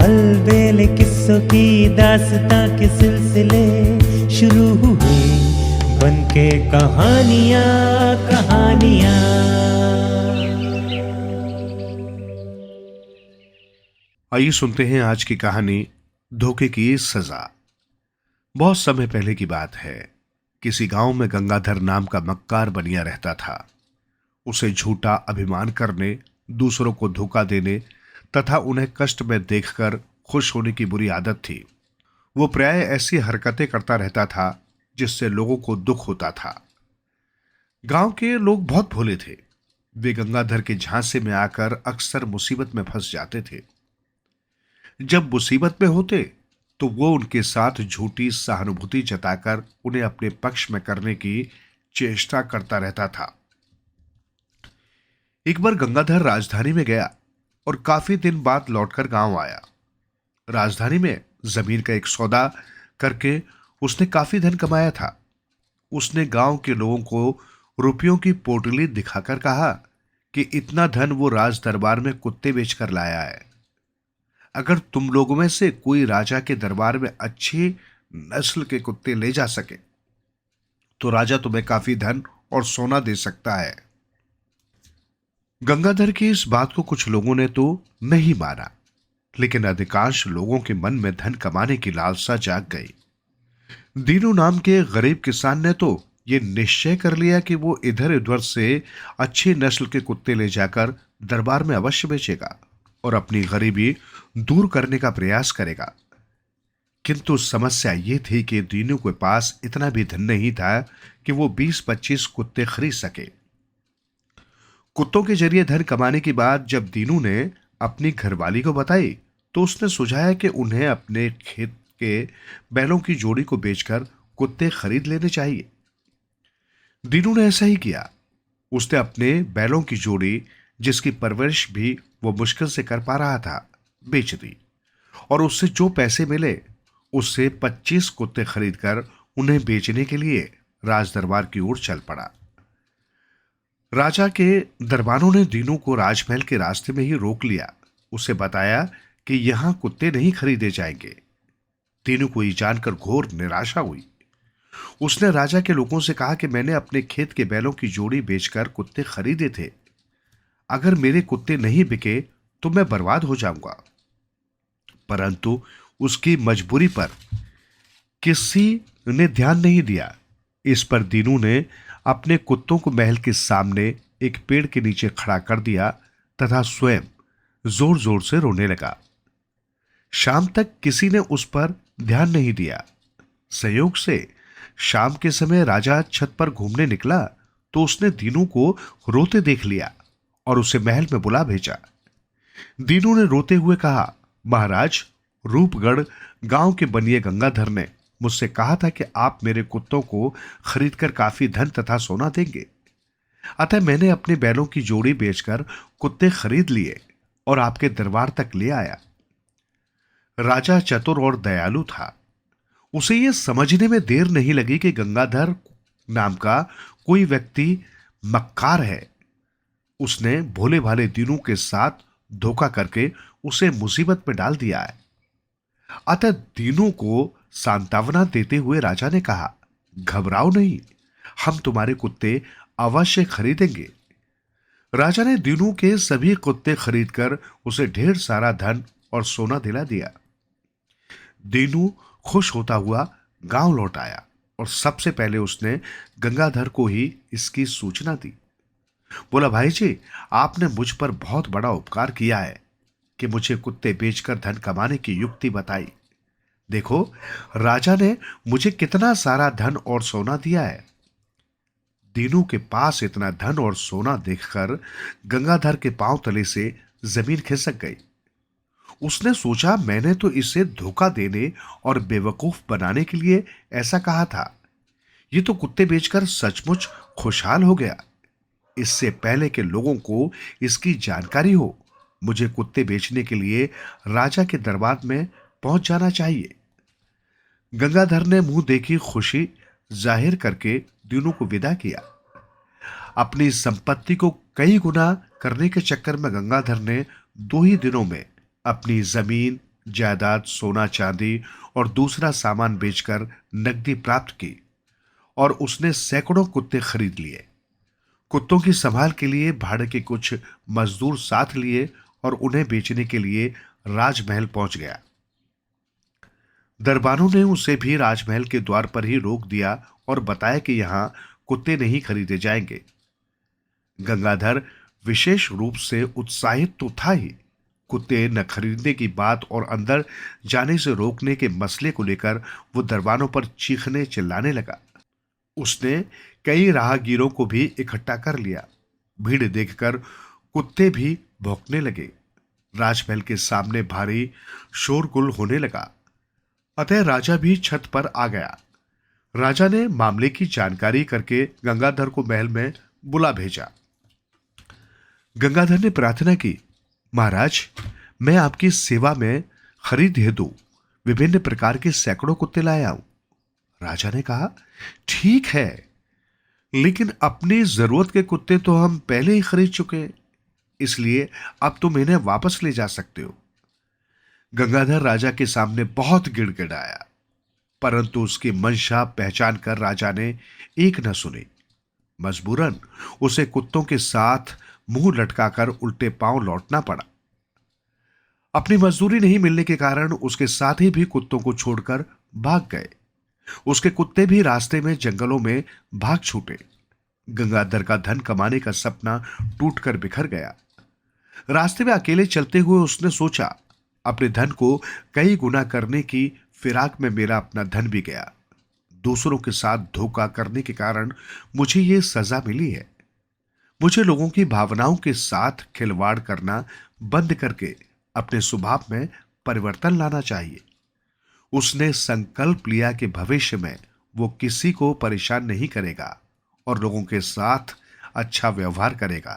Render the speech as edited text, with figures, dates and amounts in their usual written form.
अलबेले किस्सों की दास्तां के सिलसिले शुरू हुए बनके कहानियां कहानियां। आइए सुनते हैं आज की कहानी धोखे की सजा। बहुत समय पहले की बात है। किसी गांव में गंगाधर नाम का मक्कार बनिया रहता था। उसे झूठा अभिमान करने, दूसरों को धोखा देने तथा उन्हें कष्ट में देखकर खुश होने की बुरी आदत थी। वो प्राय ऐसी हरकतें करता रहता था जिससे लोगों को दुख होता था। गांव के लोग बहुत भोले थे। वे गंगाधर के झांसे में आकर अक्सर मुसीबत में फंस जाते थे। जब मुसीबत में होते तो वो उनके साथ झूठी सहानुभूति जताकर उन्हें अपने पक्ष में करने की चेष्टा करता रहता था। एक बार गंगाधर राजधानी में गया और काफी दिन बाद लौटकर गांव आया। राजधानी में जमीन का एक सौदा करके उसने काफी धन कमाया था। उसने गांव के लोगों को रुपयों की पोटली दिखाकर कहा कि इतना धन वो राज दरबार में कुत्ते बेचकर लाया है। अगर तुम लोगों में से कोई राजा के दरबार में अच्छी नस्ल के कुत्ते ले जा सके तो राजा तुम्हें काफी धन और सोना दे सकता है। गंगाधर की इस बात को कुछ लोगों ने तो नहीं माना, लेकिन अधिकांश लोगों के मन में धन कमाने की लालसा जाग गई। दीनू नाम के गरीब किसान ने तो ये निश्चय कर लिया कि वो इधर उधर से अच्छी नस्ल के कुत्ते ले जाकर दरबार में अवश्य बेचेगा और अपनी गरीबी दूर करने का प्रयास करेगा। किंतु समस्या ये थी कि दीनू के पास इतना भी धन नहीं था कि वो 20-25 कुत्ते खरीद सके। कुत्तों के जरिए धन कमाने की बात जब दीनू ने अपनी घरवाली को बताई तो उसने सुझाया कि उन्हें अपने खेत के बैलों की जोड़ी को बेचकर कुत्ते खरीद लेने चाहिए। दीनू ने ऐसा ही किया। उसने अपने बैलों की जोड़ी, जिसकी परवरिश भी वो मुश्किल से कर पा रहा था, बेच दी और उससे जो पैसे मिले उससे 25 कुत्ते खरीदकर उन्हें बेचने के लिए राज दरबार की ओर चल पड़ा। राजा के दरबारों ने दीनू को राजमहल के रास्ते में ही रोक लिया। उसे बताया कि यहां कुत्ते नहीं खरीदे जाएंगे। दीनू को ये जानकर घोर निराशा हुई। उसने राजा के लोगों से कहा कि मैंने अपने खेत के बैलों की जोड़ी बेचकर कुत्ते खरीदे थे। अगर मेरे कुत्ते नहीं बिके तो मैं बर्बाद हो जाऊंगा। परंतु उसकी मजबूरी पर किसी ने ध्यान नहीं दिया। इस पर दीनू ने अपने कुत्तों को महल के सामने एक पेड़ के नीचे खड़ा कर दिया तथा स्वयं जोर जोर से रोने लगा। शाम तक किसी ने उस पर ध्यान नहीं दिया। संयोग से शाम के समय राजा छत पर घूमने निकला तो उसने दीनू को रोते देख लिया और उसे महल में बुला भेजा। दीनू ने रोते हुए कहा, महाराज, रूपगढ़ गांव के बनिए गंगाधर ने मुझसे कहा था कि आप मेरे कुत्तों को खरीदकर काफी धन तथा सोना देंगे। अतः मैंने अपने बैलों की जोड़ी बेचकर कुत्ते खरीद लिए और आपके दरबार तक ले आया। राजा चतुर और दयालु था। उसे यह समझने में देर नहीं लगी कि गंगाधर नाम का कोई व्यक्ति मक्कार है। उसने भोले भाले दीनू के साथ धोखा करके उसे मुसीबत में डाल दिया है। अतः दीनू को सांत्वना देते हुए राजा ने कहा, घबराओ नहीं, हम तुम्हारे कुत्ते अवश्य खरीदेंगे। राजा ने दीनू के सभी कुत्ते खरीदकर उसे ढेर सारा धन और सोना दिला दिया। दीनू खुश होता हुआ गांव लौट आया और सबसे पहले उसने गंगाधर को ही इसकी सूचना दी। बोला, भाई जी, आपने मुझ पर बहुत बड़ा उपकार किया है कि मुझे कुत्ते बेचकर धन कमाने की युक्ति बताई। देखो, राजा ने मुझे कितना सारा धन और सोना दिया है। दीनू के पास इतना धन और सोना देखकर गंगाधर के पांव तले से जमीन खिसक गई। उसने सोचा, मैंने तो इसे धोखा देने और बेवकूफ बनाने के लिए ऐसा कहा था। ये तो कुत्ते बेचकर सचमुच खुशहाल हो गया। इससे पहले के लोगों को इसकी जानकारी हो, मुझे कुत्ते बेचने के लिए राजा के दरबार में पहुंच जाना चाहिए। गंगाधर ने मुंह देखी खुशी जाहिर करके दीनू को विदा किया। अपनी संपत्ति को कई गुना करने के चक्कर में गंगाधर ने 2 ही दिनों में अपनी जमीन, जायदाद, सोना चांदी और दूसरा सामान बेचकर नकदी प्राप्त की और उसने सैकड़ों कुत्ते खरीद लिए। कुत्तों की संभाल के लिए भाड़े के कुछ मजदूर साथ लिए और उन्हें बेचने के लिए राजमहल पहुंच गया। दरबारों ने उसे भी राजमहल के द्वार पर ही रोक दिया और बताया कि यहां कुत्ते नहीं खरीदे जाएंगे। गंगाधर विशेष रूप से उत्साहित तो था ही, कुत्ते न खरीदने की बात और अंदर जाने से रोकने के मसले को लेकर वो दरबारों पर चीखने चिल्लाने लगा। उसने कई राहगीरों को भी इकट्ठा कर लिया। भीड़ देखकर कुत्ते भी भौंकने लगे। राजमहल के सामने भारी शोरगुल होने लगा। अतः राजा भी छत पर आ गया। राजा ने मामले की जानकारी करके गंगाधर को महल में बुला भेजा। गंगाधर ने प्रार्थना की, महाराज, मैं आपकी सेवा में खरीद हेतु विभिन्न प्रकार के सैकड़ों कुत्ते लाया हूं। राजा ने कहा, ठीक है, लेकिन अपनी जरूरत के कुत्ते तो हम पहले ही खरीद चुके हैं, इसलिए अब तुम इन्हें वापस ले जा सकते हो। गंगाधर राजा के सामने बहुत गिड़गिड़ाया, परंतु उसकी मंशा पहचान कर राजा ने एक न सुनी। मजबूरन उसे कुत्तों के साथ मुंह लटकाकर उल्टे पांव लौटना पड़ा। अपनी मजदूरी नहीं मिलने के कारण उसके साथी भी कुत्तों को छोड़कर भाग गए। उसके कुत्ते भी रास्ते में जंगलों में भाग छूटे। गंगाधर का धन कमाने का सपना टूटकर बिखर गया। रास्ते में अकेले चलते हुए उसने सोचा, अपने धन को कई गुना करने की फिराक में मेरा अपना धन भी गया। दूसरों के साथ धोखा करने के कारण मुझे ये सजा मिली है। मुझे लोगों की भावनाओं के साथ खिलवाड़ करना बंद करके अपने स्वभाव में परिवर्तन लाना चाहिए। उसने संकल्प लिया कि भविष्य में वो किसी को परेशान नहीं करेगा और लोगों के साथ अच्छा व्यवहार करेगा।